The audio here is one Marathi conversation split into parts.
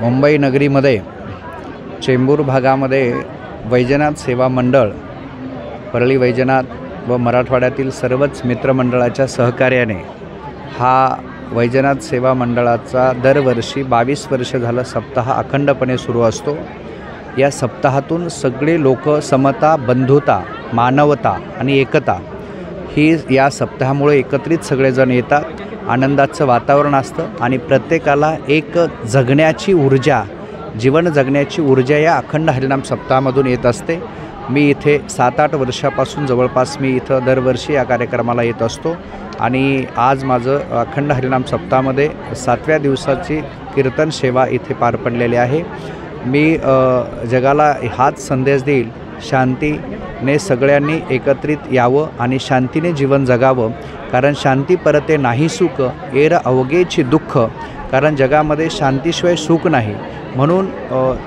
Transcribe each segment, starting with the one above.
मुंबई नगरीमध्ये चेंबूर भागामध्ये वैजनाथ सेवा मंडळ, परळी वैजनाथ व मराठवाड्यातील सर्वच मित्रमंडळाच्या सहकार्याने हा वैजनाथ सेवा मंडळाचा दरवर्षी 22 वर्ष झालं सप्ताह अखंडपणे सुरू असतो। या सप्ताहातून सगळे लोक समता, बंधुता, मानवता आणि एकता ही या सप्ताहामुळे एकत्रित सगळेजण येतात। आनंदाचं वातावरण असतं आणि प्रत्येकाला एक जगण्याची ऊर्जा, जीवन जगण्याची ऊर्जा या अखंड हरिनाम सप्ताहामधून येत असते। मी इथे 7-8 वर्षापासून जवळपास मी इथं दरवर्षी या कार्यक्रमाला येत असतो आणि आज माझं अखंड हरिनाम सप्ताहामध्ये 7व्या दिवसाची कीर्तन सेवा इथे पार पडलेली आहे। मी जगाला हाच संदेश देईल, शांतीने सगळ्यांनी एकत्रित यावं आणि शांतीने जीवन जगावं, कारण शांती परते नाही सुख, एर अवघेची दुःख, कारण जगामध्ये शांतीशिवाय सुख नाही। म्हणून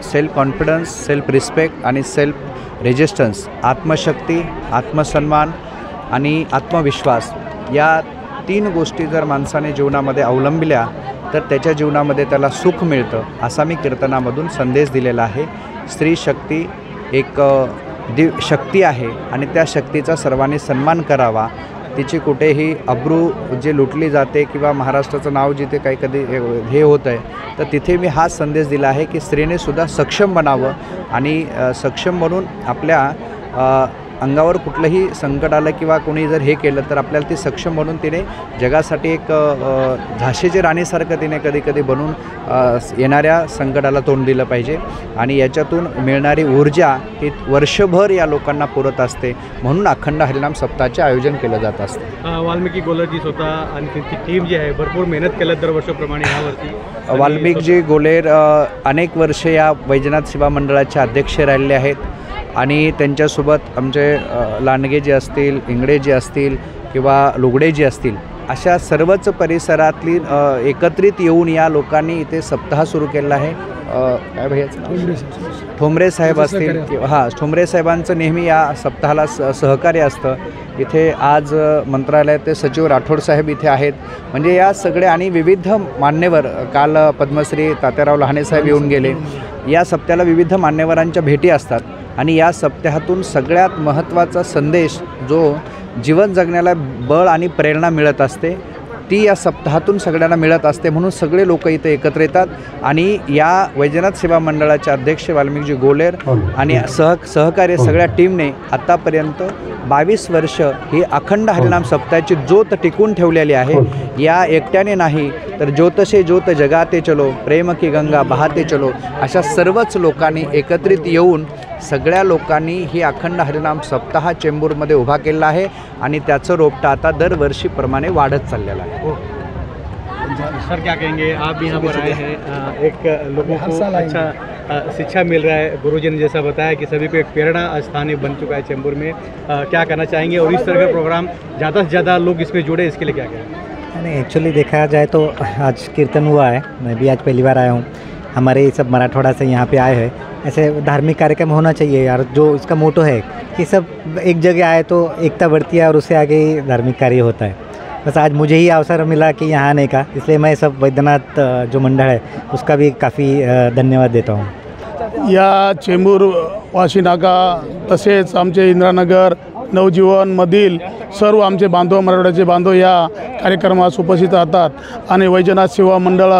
सेल्फ कॉन्फिडन्स, सेल्फ रिस्पेक्ट आणि सेल्फ रेजिस्टन्स, आत्मशक्ती, आत्मसन्मान आणि आत्मविश्वास या 3 गोष्टी जर माणसाने जीवनामध्ये अवलंबिल्या तर त्याच्या जीवनामध्ये त्याला सुख मिळतं, असा मी कीर्तनामधून संदेश दिलेला आहे। स्त्री शक्ती एक शक्ती आहे आणि त्या शक्तीचा सर्वांनी सन्मान करावा। तिची कुठेही अब्रू जे लुटली जाते किंवा महाराष्ट्राचं नाव जिथे काही कधी हे होतं आहे, तर तिथे मी हा संदेश दिला आहे की स्त्रीने सुद्धा सक्षम बनावं आणि सक्षम म्हणून आपल्या अंगावर कुठलंही संकट आलं किंवा कोणी जर हे केलं तर आपल्याला ती सक्षम म्हणून तिने जगासाठी एक झाशीची राणीसारखं तिने कधी कधी बनून येणाऱ्या संकटाला तोंड दिलं पाहिजे आणि याच्यातून मिळणारी ऊर्जा ही वर्षभर या लोकांना पुरत असते। म्हणून अखंड हरिनाम सप्ताहाचे आयोजन केलं जात असते। वाल्मिकी गोलरजी स्वतः आणि त्यांची टीम जी आहे भरपूर मेहनत केलं दरवर्षाप्रमाणे यावरती। वाल्मिकजी गोलेर अनेक वर्षे या वैजनाथ सेवा मंडळाचे अध्यक्ष राहिले आहेत आणि त्यांच्यासोबत आमचे लांडगे जे असतील, इंगडे जे असतील किंवा लुगडे जे असतील, अशा सर्वच परिसरातली एकत्रित येऊन या लोकांनी इथे सप्ताह सुरू केला आहे। काय भैयाचं ठोंबरे साहेब असतील किंवा ठोंबरे साहेबांचं नेहमी या सप्ताहाला सहकार्य असतं। इथे आज मंत्रालयाचे सचिव राठोड साहेब इथे आहेत, म्हणजे या सगळ्या आणि विविध मान्यवर, काल पद्मश्री तात्याराव लहाने साहेब येऊन गेले। या सप्त्याला विविध मान्यवरांच्या भेटी असतात आणि या सप्ताहातून सगळ्यात महत्त्वाचा संदेश जो जीवन जगण्याला बळ आणि प्रेरणा मिळत असते ती या सप्ताहातून सगळ्यांना मिळत असते। म्हणून सगळे लोक इथे एकत्र येतात आणि या वैजनाथ सेवा मंडळाचे अध्यक्ष वाल्मिकजी गोलेर आणि सहकार्य सगळ्या टीमने आत्तापर्यंत 22 वर्ष ही अखंड हरिनाम सप्ताहाची ज्योत टिकून ठेवलेली आहे। या एकट्याने नाही तर ज्योतसे ज्योत जगाते चलो, प्रेम की गंगा बहाते चलो, अशा सर्वच लोकांनी एकत्रित येऊन सगळ्या लोकांनी ही अखंड हरिनाम सप्ताह चेंबूरमध्ये उभा केला आहे आणि त्याचं रोपटं आता दरवर्षीप्रमाणे वाढत चाललेलं आहे। सर क्या कहेंगे, आप भी यहाँ पर आए हैं, एक लोगों को अच्छा शिक्षा मिल रहा है, गुरुजी ने जैसा बताया कि सभी को एक प्रेरणा स्थानीय बन चुका है चेंबूर में, क्या करना चाहेंगे और इस तरह का प्रोग्राम ज़्यादा से ज़्यादा लोग इसमें जुड़े, इसके लिए क्या कहेंगे? नहीं, एक्चुअली देखा जाए तो आज कीर्तन हुआ है, मैं भी आज पहली बार आया हूँ। हमारे सब मराठवाड़ा से यहाँ पे आए हैं। ऐसे धार्मिक कार्यक्रम होना चाहिए यार, जो इसका मोटो है कि सब एक जगह आए तो एकता बढ़ती है और उससे आगे ही धार्मिक कार्य होता है। बस आज मुझे ही अवसर मिला कि यहाँ आने का, इसलिए मैं सब वैद्यनाथ जो मंडल है उसका भी काफ़ी धन्यवाद देता हूँ। या चेंबूर वाशी नाका तसेच आमचे इंद्रानगर नवजीवनमधील सर्व आमचे बांधव, मराठवाड्याचे बांधव या कार्यक्रमास उपस्थित राहतात आणि वैजनाथ सेवा मंडळ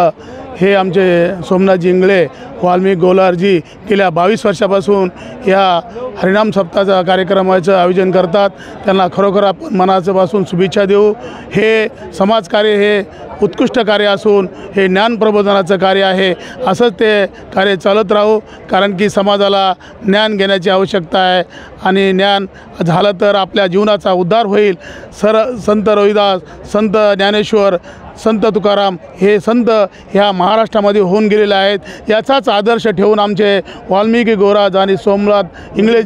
हे आमचे सोमनाथजी इंगळे, वाल्मिक गोलारजी गेल्या 22 वर्षापासून या हरिनाम सप्ताहाचा कार्यक्रमाचं आयोजन करतात। त्यांना खरोखर आपण मनापासून शुभेच्छा देऊ। हे समाजकार्य हे उत्कृष्ट कार्य असून हे ज्ञान प्रबोधनाचं कार्य आहे। असंच ते कार्य चालत राहू, कारण की समाजाला ज्ञान घेण्याची आवश्यकता आहे आणि ज्ञान झालं तर आपल्या जीवनाचा उद्धार होईल। संत रविदास, संत ज्ञानेश्वर, संत तुकाराम हे संत ह्या महाराष्ट्रामध्ये होऊन गेलेले आहेत। याचाच आदर्श ठेवून आमचे वाल्मिकी गोराज आणि सोमनाथ इंगळे,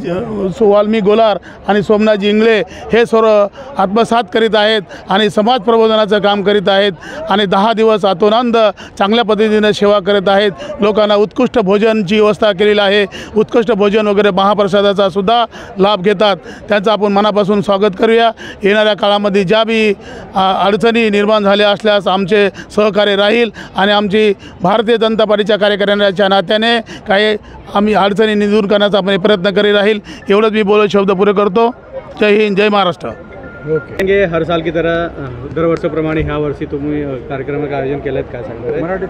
वाल्मिकी गोलार आणि सोमनाथजी इंगळे हे सर्व आत्मसात करीत आहेत आणि समाज प्रबोधनाचं काम करीत आहेत आणि 10 दिवस आतोनांद चांगल्या पद्धतीने सेवा करत आहेत। लोकांना उत्कृष्ट भोजनची व्यवस्था केलेली आहे। उत्कृष्ट भोजन वगैरे महाप्रसादाचा सुद्धा लाभ घेतात। त्यांचं आपण मनापासून स्वागत करूया। येणाऱ्या काळामध्ये ज्या बी अडचणी निर्माण झाल्या असल्या विकास आमचे सहकार्य राहील आणि आमची भारतीय जनता पार्टीच्या कार्यकर्त्यांच्या नात्याने काही आम्ही अडचणी दूर करण्याचा आपण प्रयत्न करीत राहील. एवढंच मी बोलत शब्द पुरे करतो. जय हिंद, जय महाराष्ट्र. ओके. हर साल की तरह दरवर्षाप्रमाणे ह्या वर्षी तुम्ही कार्यक्रमाचं आयोजन केलं काय सांगणार?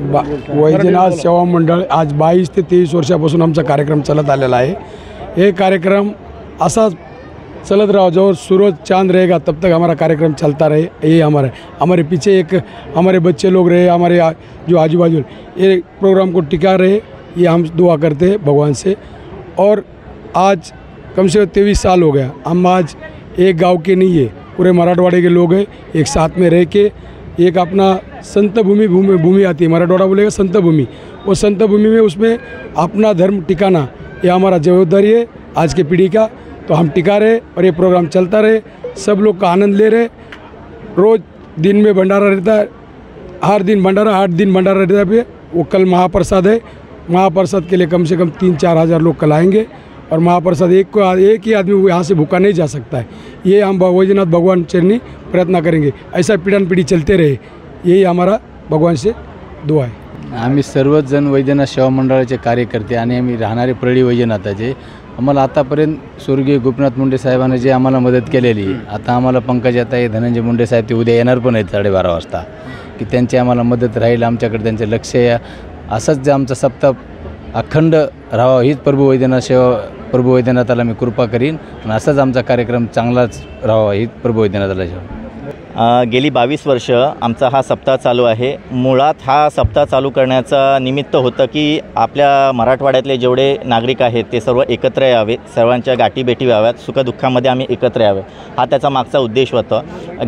वैजनाथ सेवा मंडळ आज 22 ते 23 वर्षापासून आमचा कार्यक्रम चालत आलेला आहे. ये कार्यक्रम असा चलत रहा, जो सूरज चांद रहेगा तब तक हमारा कार्यक्रम चलता रहे. ये हमारे पीछे एक हमारे बच्चे लोग रहे, हमारे जो आजू बाजू ये प्रोग्राम को टिका रहे, ये हम दुआ करते हैं भगवान से. और आज कम से कम 23 साल हो गया. हम आज एक गांव के नहीं है, पूरे मराठवाड़े के लोग हैं, एक साथ में रह के एक अपना संत भूमि आती है, मराठवाड़ा बोलेगा संत भूमि. वो संत भूमि में उसमें अपना धर्म टिकाना ये हमारा जवाबदारी है आज के पीढ़ी का. तो हम टिका रहे और ये प्रोग्राम चलता रहे, सब लोग का आनंद ले रहे. रोज़ दिन में भंडारा रहता है, हर दिन भंडारा, 8 दिन भंडारा रहता है. वो कल महाप्रसाद है, महाप्रसाद के लिए कम से कम 3-4 हज़ार लोग कल आएंगे. और महाप्रसाद एक ही आदमी वो यहाँ से भूखा नहीं जा सकता है. ये हम वैजनाथ भगवान चरणी प्रयत्न करेंगे, ऐसा पिढ्यानपिढी चलते रहे. यही हमारा भगवान से दुआ आहे. आम्ही सर्वच जण वैजनाथ सेवा मंडळाचे कार्यकर्ते आणि आम्ही राहणारे परळी वैजनाथाचे. आम्हाला आतापर्यंत स्वर्गीय गोपीनाथ मुंडे साहेबांनी जे आम्हाला मदत केलेली, आता आम्हाला पंकजाताई धनंजय मुंडे साहेब ते उद्या येणार पण आहेत 12:30 वाजता, की त्यांची आम्हाला मदत राहील. आमच्याकडे त्यांचे लक्ष आहे. असंच जे आमचा सप्ताह अखंड राहावा हीच प्रभू वैद्यनाथाला मी कृपा करीन आणि असाच आमचा कार्यक्रम चांगलाच राहावा हीच प्रभू वैद्यनाथाला गेली 22 वर्ष आमचा हा सप्ताह चालू आहे. मुळात हा सप्ताह चालू करण्याचा निमित्त होतं की आपल्या मराठवाड्यातले जेवढे नागरिक आहेत ते सर्व एकत्र यावेत, सर्वांच्या गाठीभेटी व्हाव्यात, सुखदुःखामध्ये आम्ही एकत्र यावे, हा त्याचा मागचा उद्देश होता.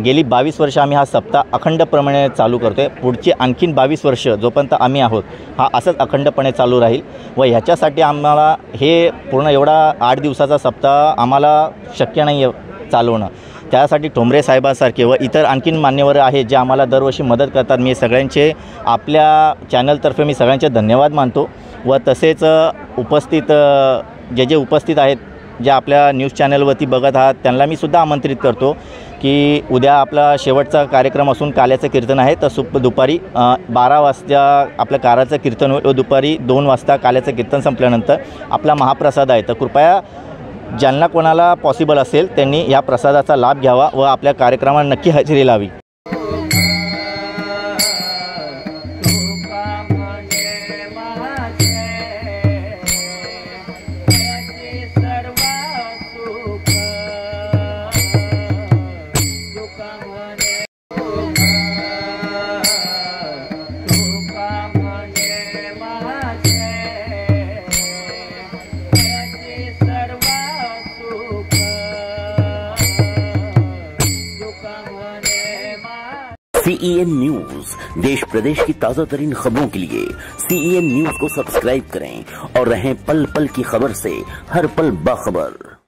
गेली 22 वर्ष आम्ही हा सप्ताह अखंडपणे चालू करतो आहे. पुढची आणखीन 22 वर्ष जोपर्यंत आम्ही आहोत हा असंच अखंडपणे चालू राहील. व ह्याच्यासाठी आम्हाला हे पूर्ण एवढा 8 दिवसाचा सप्ताह आम्हाला शक्य नाही आहे चालवणं. त्यासाठी ठोंबरे साहेबांसारखे व इतर आणखीन मान्यवर आहेत जे आम्हाला दरवर्षी मदत करतात. मी सगळ्यांचे आपल्या चॅनलतर्फे मी सगळ्यांचे धन्यवाद मानतो. व तसेच उपस्थित जे उपस्थित आहेत, जे आपल्या न्यूज चॅनलवरती बघत आहात, त्यांना मी सुद्धा आमंत्रित करतो की उद्या आपला शेवटचा कार्यक्रम असून काल्याचं कीर्तन आहे. तर दुपारी 12 वाजता आपलं काराचं कीर्तन होईल व दुपारी 2 वाजता काल्याचं कीर्तन संपल्यानंतर आपला महाप्रसाद आहे. तर कृपया ज्यांना कोणाला पॉसिबल असेल त्यांनी या प्रसादाचा लाभ घ्यावा व आपल्या कार्यक्रमाला नक्की हजेरी लावी. CEN न्यूज, देश प्रदेश की ताजा तरीन खबरों के लिए CEN न्यूज को सब्सक्राइब करें और रहें पल पल की खबर से हर पल बाखबर.